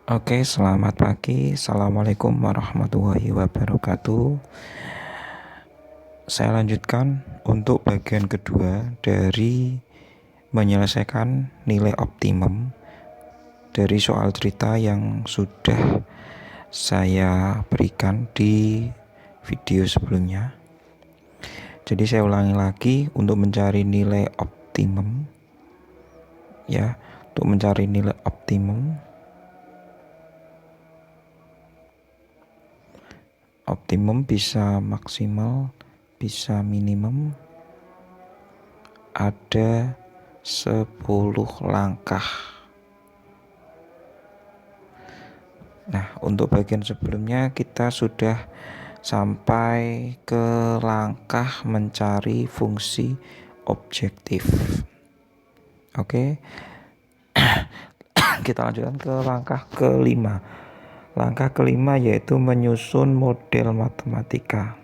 Oke, selamat pagi. Assalamualaikum warahmatullahi wabarakatuh. Saya lanjutkan untuk bagian kedua dari menyelesaikan nilai optimum dari soal cerita yang sudah saya berikan di video sebelumnya. Jadi saya ulangi lagi untuk mencari nilai optimum, ya, untuk mencari nilai optimum. Optimum bisa maksimal, bisa minimum. Ada 10 langkah. Nah, untuk bagian sebelumnya kita sudah sampai ke langkah mencari fungsi objektif. Oke. Kita lanjutkan ke langkah kelima. Langkah kelima yaitu menyusun model matematika.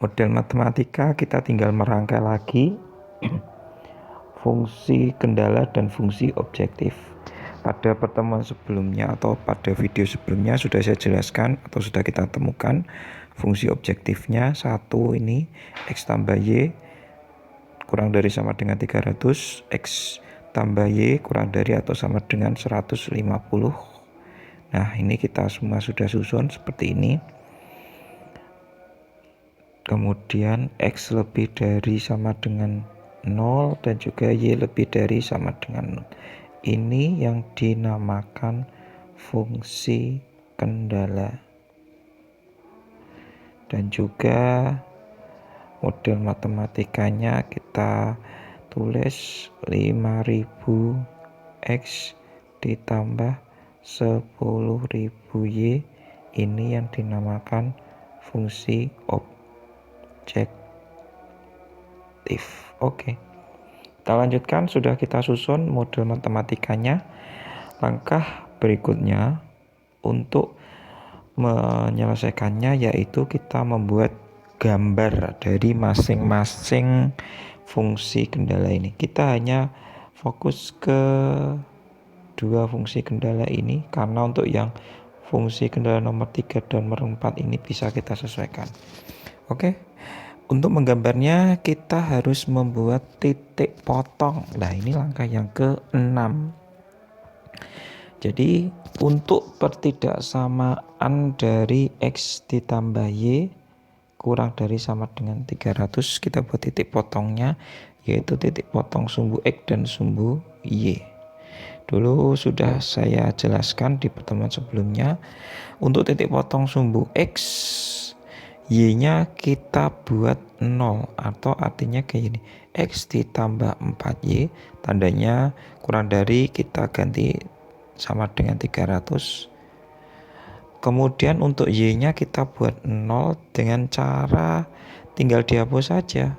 Model matematika kita tinggal merangkai lagi fungsi kendala dan fungsi objektif. Pada pertemuan sebelumnya atau pada video sebelumnya sudah saya jelaskan atau sudah kita temukan fungsi objektifnya. Satu ini X tambah Y kurang dari sama dengan 300, X tambah Y kurang dari atau sama dengan 150. Nah, ini kita semua sudah susun seperti ini. Kemudian X lebih dari sama dengan 0 dan juga Y lebih dari sama dengan 0. Ini yang dinamakan fungsi kendala. Dan juga model matematikanya kita tulis 5000 X ditambah 10.000 Y. Ini yang dinamakan fungsi objektif. Oke. Kita lanjutkan, sudah kita susun model matematikanya. Langkah berikutnya untuk menyelesaikannya yaitu kita membuat gambar dari masing-masing fungsi kendala ini. Kita hanya fokus ke dua fungsi kendala ini karena untuk yang fungsi kendala nomor 3 dan nomor 4 ini bisa kita sesuaikan. Oke. Untuk menggambarnya kita harus membuat titik potong. Nah, ini langkah yang ke-6. Jadi untuk pertidaksamaan dari X ditambah Y kurang dari sama dengan 300, kita buat titik potongnya yaitu titik potong sumbu X dan sumbu Y. Dulu sudah saya jelaskan di pertemuan sebelumnya. Untuk titik potong sumbu X, Y-nya kita buat 0 atau artinya kayak gini. X ditambah 4Y tandanya kurang dari, kita ganti sama dengan 300. Kemudian untuk Y-nya kita buat 0 dengan cara tinggal dihapus saja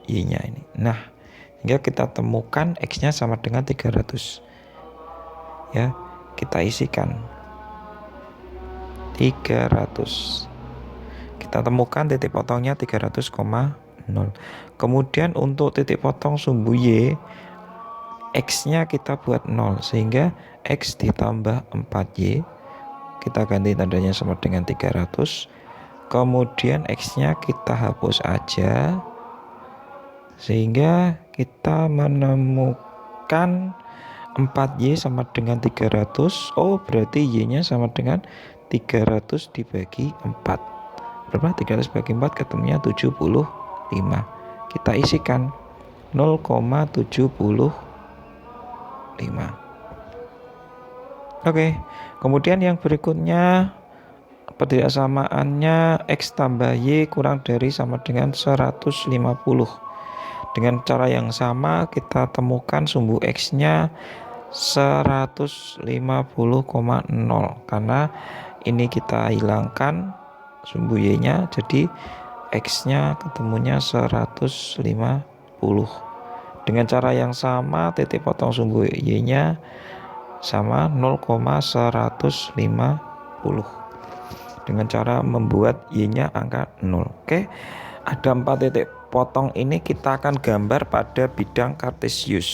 Y-nya ini. Nah, hingga kita temukan X-nya sama dengan 300. Ya, kita isikan 300. Kita temukan titik potongnya 300,0. Kemudian untuk titik potong sumbu Y, X-nya kita buat 0 sehingga X ditambah 4Y kita ganti tandanya sama dengan 300. Kemudian X-nya kita hapus aja sehingga kita menemukan 4Y sama dengan 300. Oh, berarti Y-nya sama dengan 300 dibagi 4. Berapa? 300 bagi 4 ketemunya 75. Kita isikan 0,75. Oke. Kemudian yang berikutnya pertidaksamaannya X tambah Y kurang dari sama dengan 150. Dengan cara yang sama kita temukan sumbu X-nya 150,0 karena ini kita hilangkan sumbu Y-nya, jadi X-nya ketemunya 150. Dengan cara yang sama titik potong sumbu Y-nya sama 0,150 dengan cara membuat Y-nya angka 0. Oke, ada 4 titik potong ini kita akan gambar pada bidang kartesius.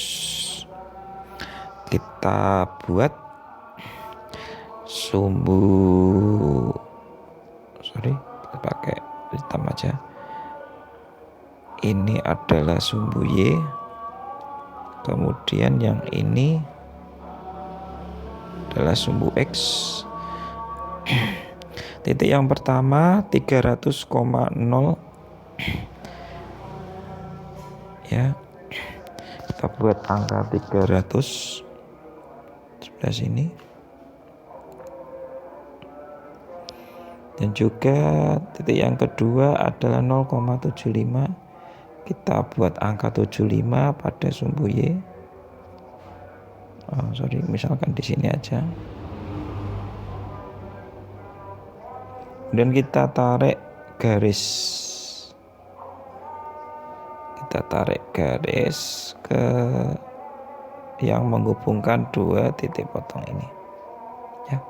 Kita buat sumbu, sorry, pakai hitam aja. Ini adalah sumbu Y, kemudian yang ini adalah sumbu X. Titik yang pertama 300,0 ya, kita buat angka 300 sebelah sini, dan juga titik yang kedua adalah 0,75, kita buat angka 75 pada sumbu Y. Misalkan di sini aja. Kemudian kita tarik garis. Kita tarik garis ke yang menghubungkan dua titik potong ini. Ya.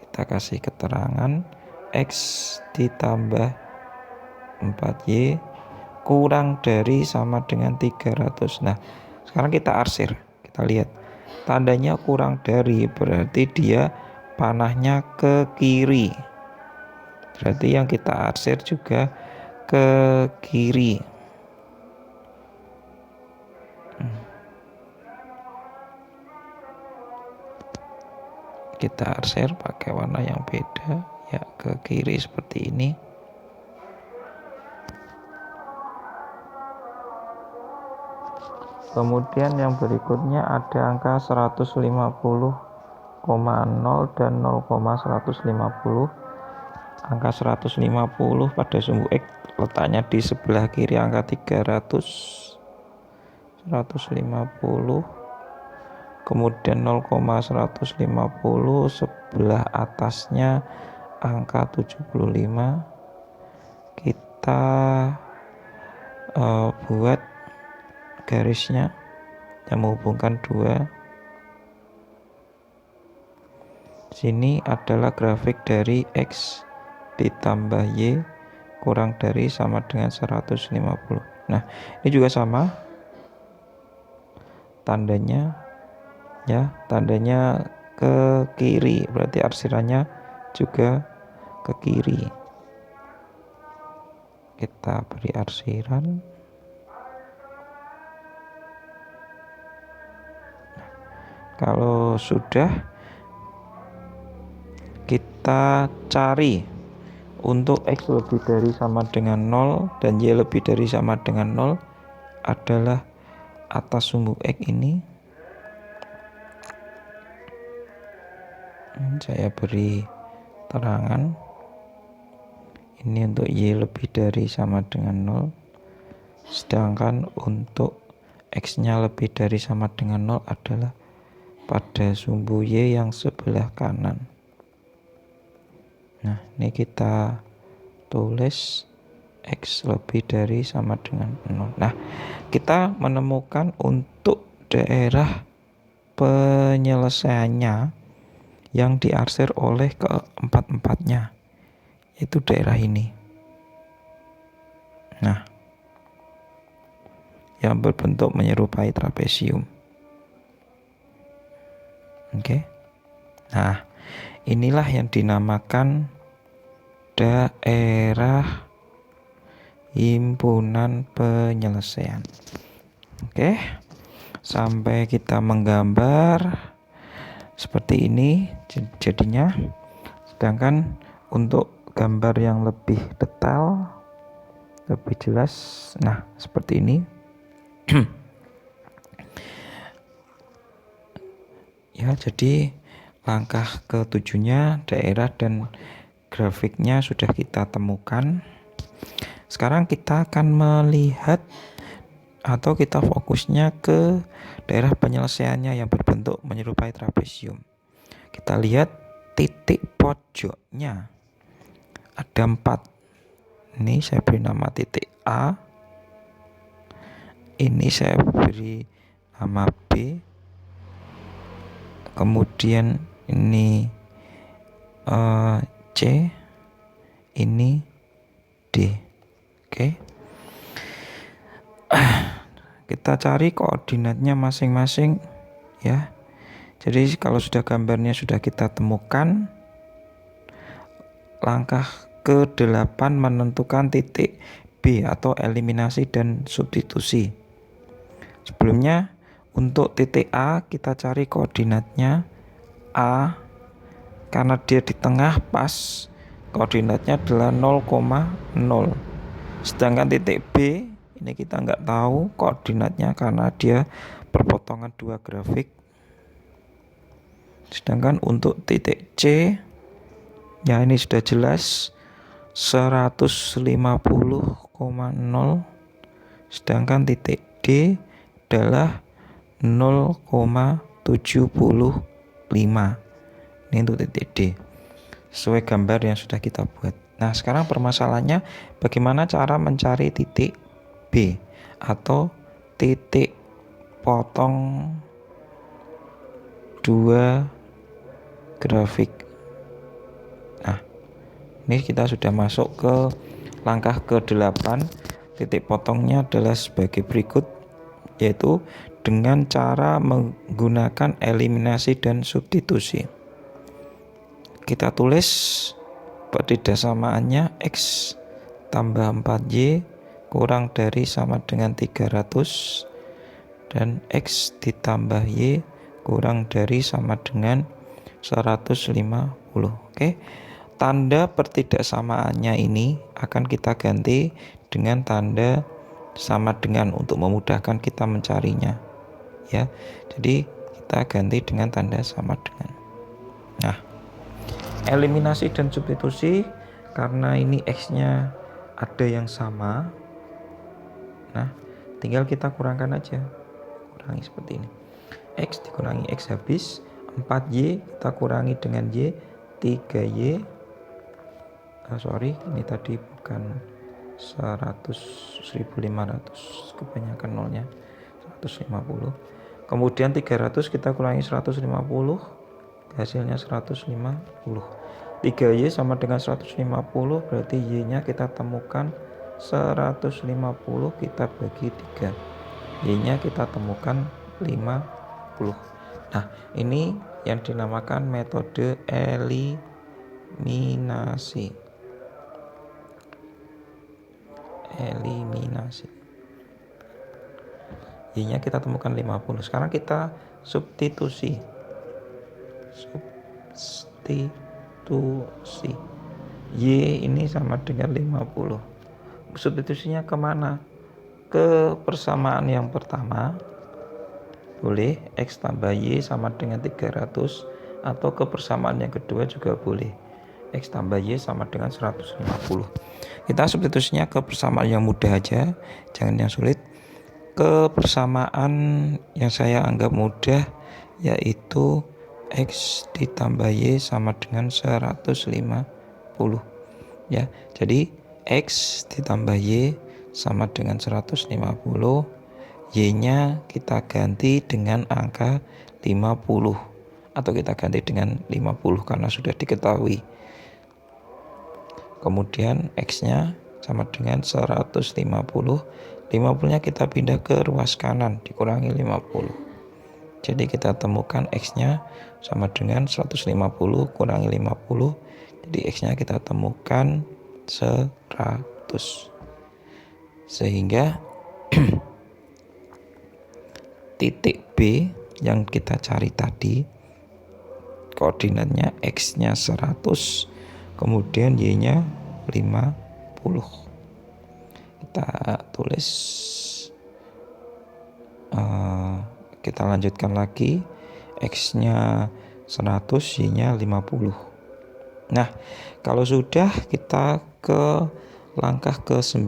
Kita kasih keterangan X ditambah 4Y kurang dari sama dengan 300. Nah, sekarang kita arsir. Kita lihat tandanya kurang dari, berarti dia panahnya ke kiri. Berarti yang kita arsir juga ke kiri. Kita arsir pakai warna yang beda, ya, ke kiri seperti ini. Kemudian yang berikutnya ada angka 150,0 dan 0,150. Angka 150 pada sumbu X letaknya di sebelah kiri angka 300. 150. Kemudian 0,150 sebelah atasnya angka 75. Kita buat garisnya yang menghubungkan dua. Sini adalah grafik dari X ditambah Y kurang dari sama dengan 150. Nah, ini juga sama tandanya, ya, tandanya ke kiri, berarti arsirannya juga ke kiri. Kita beri arsiran. Kalau sudah, kita cari untuk X lebih dari sama dengan 0 dan Y lebih dari sama dengan 0 adalah atas sumbu X ini. Saya beri terangan. Ini untuk Y lebih dari sama dengan 0. Sedangkan untuk X-nya lebih dari sama dengan 0 adalah pada sumbu Y yang sebelah kanan. Nah, ini kita tulis X lebih dari sama dengan 0. Nah, kita menemukan untuk daerah penyelesaiannya yang diarsir oleh keempat-empatnya, yaitu daerah ini. Nah, yang berbentuk menyerupai trapesium. Oke. Nah, inilah yang dinamakan daerah himpunan penyelesaian. Oke. Sampai kita menggambar seperti ini jadinya. Sedangkan untuk gambar yang lebih detail, lebih jelas, nah seperti ini. Ya, jadi langkah ketujuhnya daerah dan grafiknya sudah kita temukan. Sekarang kita akan melihat atau kita fokusnya ke daerah penyelesaiannya yang berbentuk menyerupai trapesium. Kita lihat titik pojoknya ada 4. Ini saya beri nama titik A. Ini saya beri nama B. Kemudian ini C, ini D. Oke. Kita cari koordinatnya masing-masing, ya. Jadi kalau sudah gambarnya sudah kita temukan, langkah ke-8 menentukan titik B atau eliminasi dan substitusi. Sebelumnya untuk titik A kita cari koordinatnya A, karena dia di tengah pas koordinatnya adalah 0,0. Sedangkan titik B ini kita nggak tahu koordinatnya karena dia perpotongan dua grafik. Sedangkan untuk titik C ya ini sudah jelas 150,0, sedangkan titik D adalah 0,75. Ini untuk titik D sesuai gambar yang sudah kita buat. Nah sekarang permasalahannya bagaimana cara mencari titik B atau titik potong dua grafik. Nah ini kita sudah masuk ke langkah ke-8. Titik potongnya adalah sebagai berikut, yaitu dengan cara menggunakan eliminasi dan substitusi. Kita tulis pertidakssamaannya X tambah 4Y kurang dari sama dengan 300 dan X ditambah Y kurang dari sama dengan 150. Oke. Tanda pertidaksamaannya ini akan kita ganti dengan tanda sama dengan untuk memudahkan kita mencarinya. Ya. Jadi kita ganti dengan tanda sama dengan. Nah, eliminasi dan substitusi karena ini X-nya ada yang sama. Nah, tinggal kita kurangkan aja. Kurangi seperti ini. X dikurangi X habis, 4Y kita kurangi dengan Y, 3Y. Ini tadi bukan 100.500, kebanyakan nolnya, 150. Kemudian 300 kita kurangi 150, hasilnya 150. 3Y sama dengan 150, berarti Y-nya kita temukan 150, kita bagi 3. Y-nya kita temukan 50. Nah, ini yang dinamakan metode eliminasi. Y-nya kita temukan 50. Sekarang kita substitusi. Y ini sama dengan 50. Substitusinya kemana? Ke persamaan yang pertama, boleh X tambah Y sama dengan 300, atau ke persamaan yang kedua juga boleh X tambah Y sama dengan 150. Kita substitusinya ke persamaan yang mudah aja, jangan yang sulit. Ke persamaan yang saya anggap mudah, yaitu X ditambah Y sama dengan 150. Ya, jadi X ditambah Y sama dengan 150. Y-nya kita ganti dengan angka 50, atau kita ganti dengan 50 karena sudah diketahui. Kemudian X-nya sama dengan 150. 50-nya kita pindah ke ruas kanan, dikurangi 50. Jadi kita temukan X-nya sama dengan 150 kurangi 50. Jadi X-nya kita temukan 100. Sehingga titik B yang kita cari tadi, koordinatnya X-nya 100, kemudian Y-nya 50. Kita tulis, kita lanjutkan lagi, X-nya 100, Y-nya 50. Nah, kalau sudah, kita ke langkah ke-9,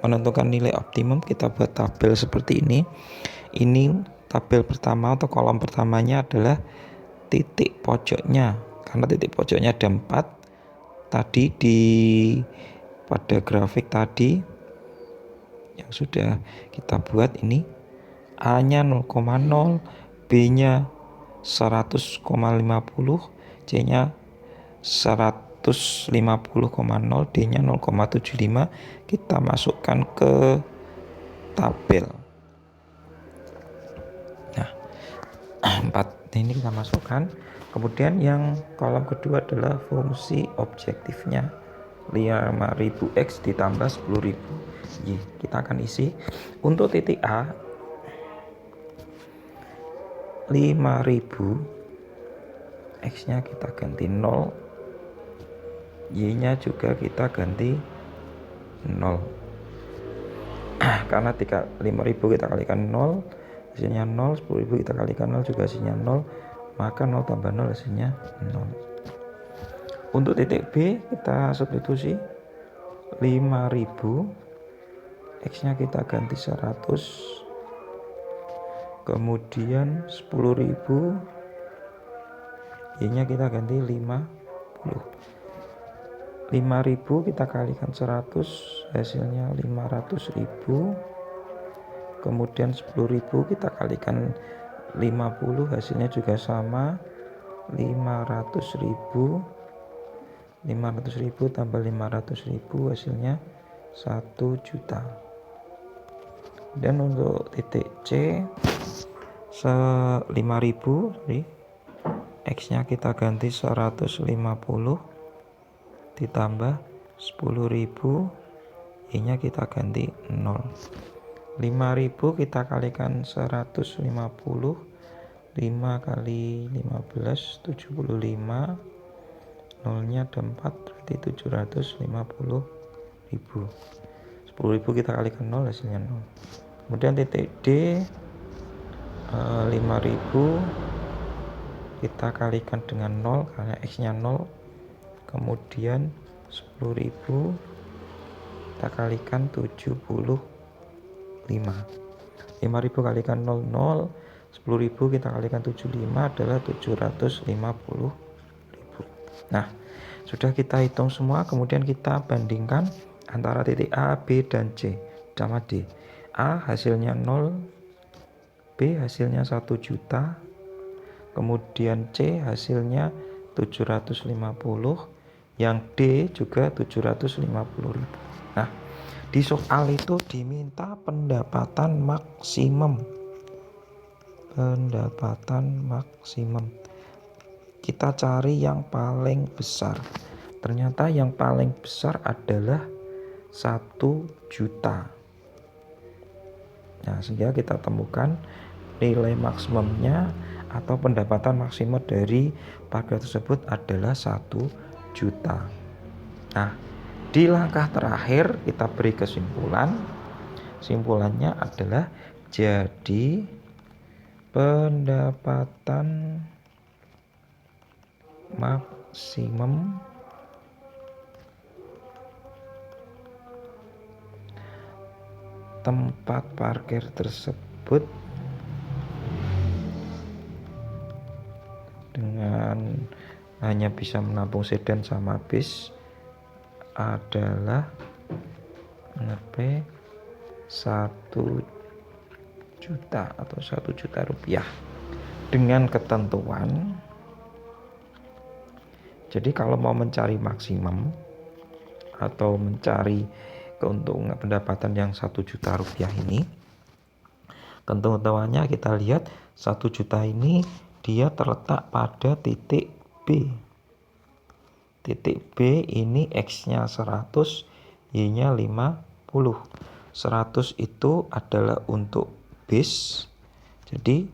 menentukan nilai optimum. Kita buat tabel seperti ini. Ini tabel pertama atau kolom pertamanya adalah titik pojoknya, karena titik pojoknya ada 4. Tadi pada grafik tadi yang sudah kita buat ini, A-nya 0,0, B-nya 100,50, C-nya 150,0, D-nya 0,75. Kita masukkan ke tabel. Nah, Nah, ini kita masukkan. Kemudian yang kolom kedua adalah fungsi objektifnya. 5000X ditambah 10.000 Y. Kita akan isi. Untuk titik A 5000, X nya kita ganti 0, Y nya juga kita ganti 0. Karena 5000 kita kalikan 0 hasilnya 0, 10.000 kita kalikan 0 juga hasilnya 0, maka 0 tambah 0 hasilnya 0. Untuk titik B kita substitusi. 5000, X nya kita ganti 100, kemudian 10.000, Y nya kita ganti 50. 5000 kita kalikan 100 hasilnya 500.000, kemudian 10.000 kita kalikan 50 hasilnya juga sama 500.000. 500.000 tambah 500.000 hasilnya 1 juta. Dan untuk titik C 5000, X nya kita ganti 150 ditambah 10.000, Y nya kita ganti 0. 5000 kita kalikan 150, 5 kali 15 75, 0 nya ada 4 berarti 750.000. 10.000 kita kalikan 0 hasilnya 0. Kemudian titik D 5000 kita kalikan dengan 0 karena X nya 0, kemudian 10.000 kita kalikan 75. 5000 kalikan 0 0, 10.000 kita kalikan 75 adalah 750.000. Nah, sudah kita hitung semua, kemudian kita bandingkan antara titik A, B, dan C sama D. A hasilnya 0, B hasilnya 1 juta, kemudian C hasilnya 750, yang D juga 750.000. Nah, di soal itu diminta pendapatan maksimum. Kita cari yang paling besar. Ternyata yang paling besar adalah 1 juta. Nah, sehingga kita temukan nilai maksimumnya atau pendapatan maksimum dari pagar tersebut adalah 1 juta. Nah, di langkah terakhir kita beri kesimpulan. Simpulannya adalah jadi pendapatan maksimum tempat parkir tersebut dengan hanya bisa menampung sedan sama bis adalah 1 juta atau 1 juta rupiah dengan ketentuan. Jadi kalau mau mencari maksimum atau mencari keuntungan pendapatan yang 1 juta rupiah ini, ketentuannya kita lihat 1 juta ini dia terletak pada titik B. Titik B ini X nya 100, Y nya 50. 100 itu adalah untuk bis. Jadi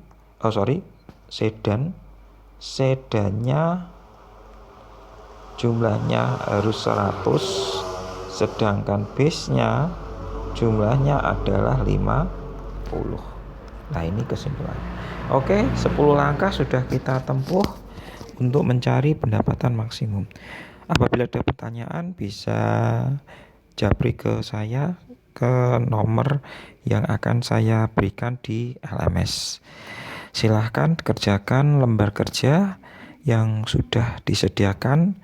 sedannya jumlahnya harus 100, sedangkan bisnya jumlahnya adalah 50. Nah, ini kesimpulannya. Oke, 10 langkah sudah kita tempuh untuk mencari pendapatan maksimum. Apabila ada pertanyaan bisa japri ke saya ke nomor yang akan saya berikan di LMS. Silahkan kerjakan lembar kerja yang sudah disediakan,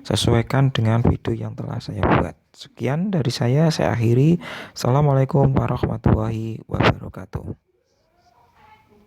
sesuaikan dengan video yang telah saya buat. Sekian dari saya akhiri. Assalamualaikum warahmatullahi wabarakatuh.